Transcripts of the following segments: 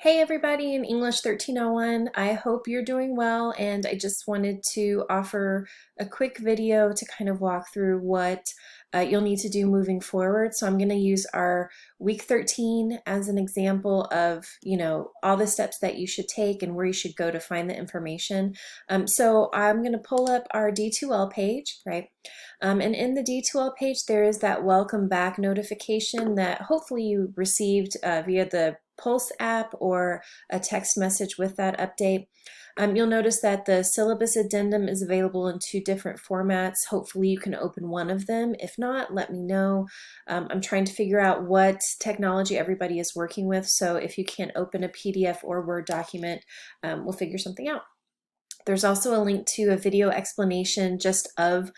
Hey everybody in English 1301, I hope you're doing well, and I just wanted to offer a quick video to kind of walk through what you'll need to do moving forward. So I'm going to use our week 13 as an example of, all the steps that you should take and where you should go to find the information. So I'm going to pull up our D2L page, right? And in the D2L page, there is that welcome back notification that hopefully you received via the Pulse app or a text message with that update. You'll notice that the syllabus addendum is available in two different formats. Hopefully you can open one of them. If not, let me know. I'm trying to figure out what technology everybody is working with, so if you can't open a PDF or Word document, we'll figure something out. There's also a link to a video explanation just of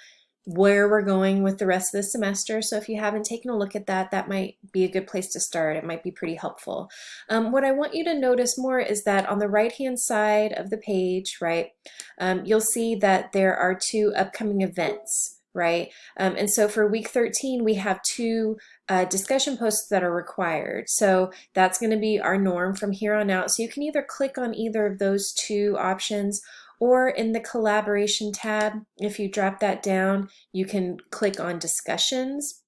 where we're going with the rest of the semester. So if you haven't taken a look at that, that might be a good place to start. It might be pretty helpful. What I want you to notice more is that on the right-hand side of the page, right, you'll see that there are two upcoming events, right? And so for week 13, we have two discussion posts that are required. So that's going to be our norm from here on out. So you can either click on either of those two options, or in the collaboration tab, if you drop that down, you can click on discussions,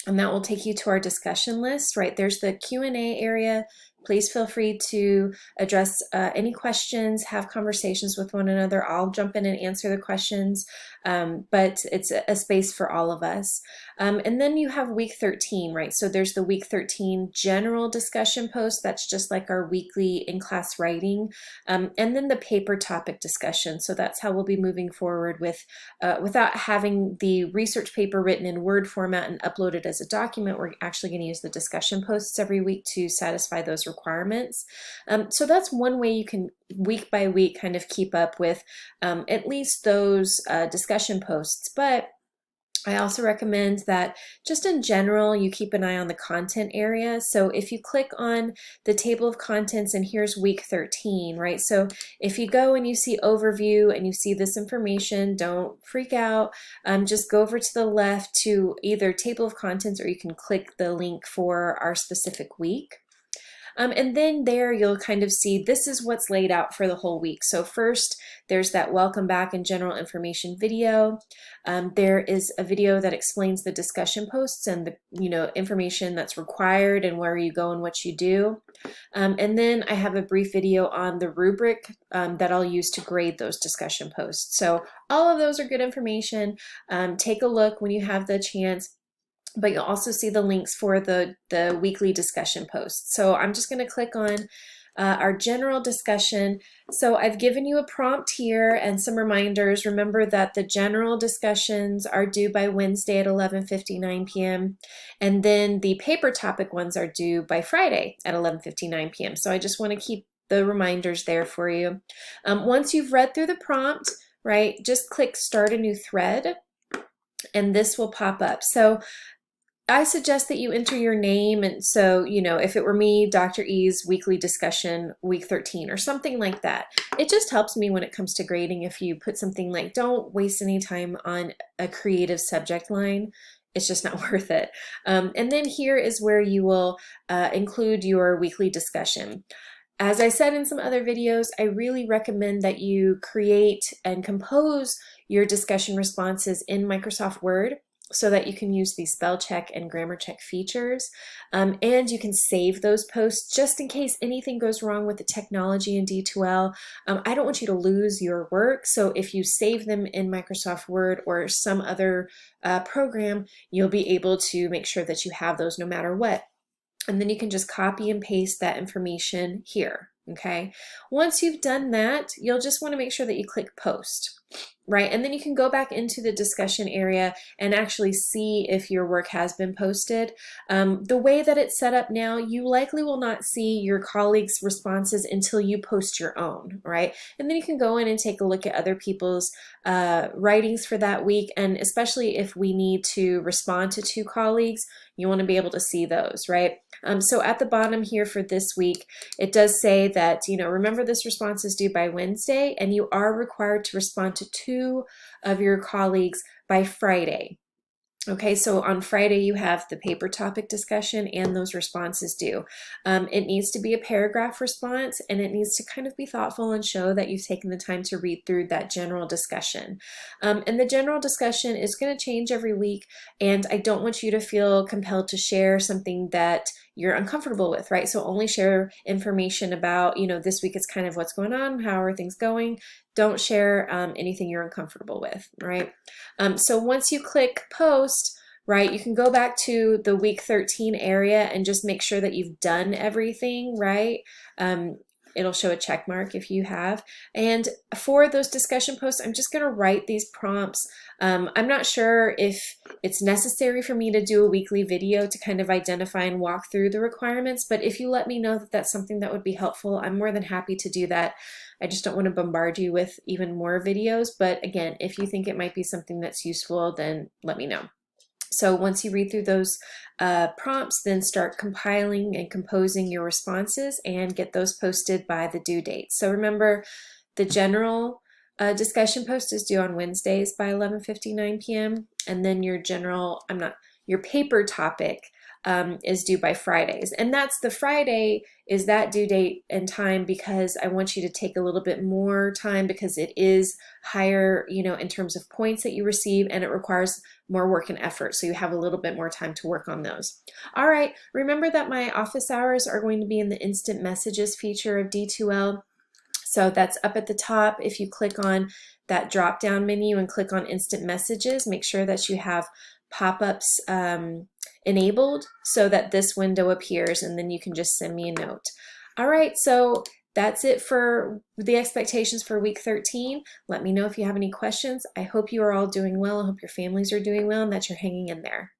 and that will take you to our discussion list, right? There's the Q&A area. Please feel free to address any questions, have conversations with one another. I'll jump in and answer the questions, but it's a space for all of us. And then you have week 13, right? So there's the week 13 general discussion post. That's just like our weekly in-class writing. And then the paper topic discussion. So that's how we'll be moving forward with, without having the research paper written in Word format and uploaded as a document. We're actually going to use the discussion posts every week to satisfy those requirements. So that's one way you can week by week kind of keep up with at least those discussion posts. But I also recommend that just in general, you keep an eye on the content area. So if you click on the table of contents, and here's week 13, right? So if you go and you see overview and you see this information, don't freak out. Just go over to the left to either table of contents, or you can click the link for our specific week. And then there you'll kind of see this is what's laid out for the whole week. So first, there's that welcome back and general information video. There is a video that explains the discussion posts and the information that's required and where you go and what you do. And then I have a brief video on the rubric that I'll use to grade those discussion posts. So all of those are good information. Take a look when you have the chance. But you'll also see the links for the weekly discussion posts. So I'm just going to click on our general discussion. So I've given you a prompt here and some reminders. Remember that the general discussions are due by Wednesday at 11:59 p.m. and then the paper topic ones are due by Friday at 11:59 p.m. So I just want to keep the reminders there for you. Once you've read through the prompt, right, just click Start a New Thread, and this will pop up. So I suggest that you enter your name, and so, if it were me, Dr. E's weekly discussion, week 13, or something like that. It just helps me when it comes to grading if you put something like, don't waste any time on a creative subject line. It's just not worth it. And then here is where you will include your weekly discussion. As I said in some other videos, I really recommend that you create and compose your discussion responses in Microsoft Word, so that you can use the spell check and grammar check features. And you can save those posts just in case anything goes wrong with the technology in D2L. I don't want you to lose your work, so if you save them in Microsoft Word or some other program, you'll be able to make sure that you have those no matter what. And then you can just copy and paste that information here, okay? Once you've done that, you'll just want to make sure that you click Post. Right, and then you can go back into the discussion area and actually see if your work has been posted. The way that it's set up now, you likely will not see your colleagues' responses until you post your own, right? And then you can go in and take a look at other people's writings for that week, and especially if we need to respond to two colleagues, you want to be able to see those, right? So at the bottom here for this week, it does say that, remember this response is due by Wednesday, and you are required to respond to two of your colleagues by Friday. Okay, so on Friday you have the paper topic discussion and those responses due. It needs to be a paragraph response, and it needs to kind of be thoughtful and show that you've taken the time to read through that general discussion. And the general discussion is going to change every week, and I don't want you to feel compelled to share something that you're uncomfortable with, right? So only share information about, this week it's kind of what's going on, how are things going. Don't share anything you're uncomfortable with, right? So once you click post, right, you can go back to the week 13 area and just make sure that you've done everything, right? It'll show a check mark if you have. And for those discussion posts, I'm just going to write these prompts. I'm not sure if it's necessary for me to do a weekly video to kind of identify and walk through the requirements, but if you let me know that that's something that would be helpful, I'm more than happy to do that. I just don't want to bombard you with even more videos, but again, if you think it might be something that's useful, then let me know. So once you read through those prompts, then start compiling and composing your responses and get those posted by the due date. So remember, the general discussion post is due on Wednesdays by 11:59 p.m. and then your paper topic is due by Fridays. And that's the Friday is that due date and time because I want you to take a little bit more time because it is higher, in terms of points that you receive, and it requires more work and effort. So you have a little bit more time to work on those. All right, remember that my office hours are going to be in the instant messages feature of D2L. So that's up at the top. If you click on that drop down menu and click on instant messages, make sure that you have pop-ups enabled so that this window appears, and then you can just send me a note. All right, so that's it for the expectations for week 13. Let me know if you have any questions. I hope you are all doing well. I hope your families are doing well and that you're hanging in there.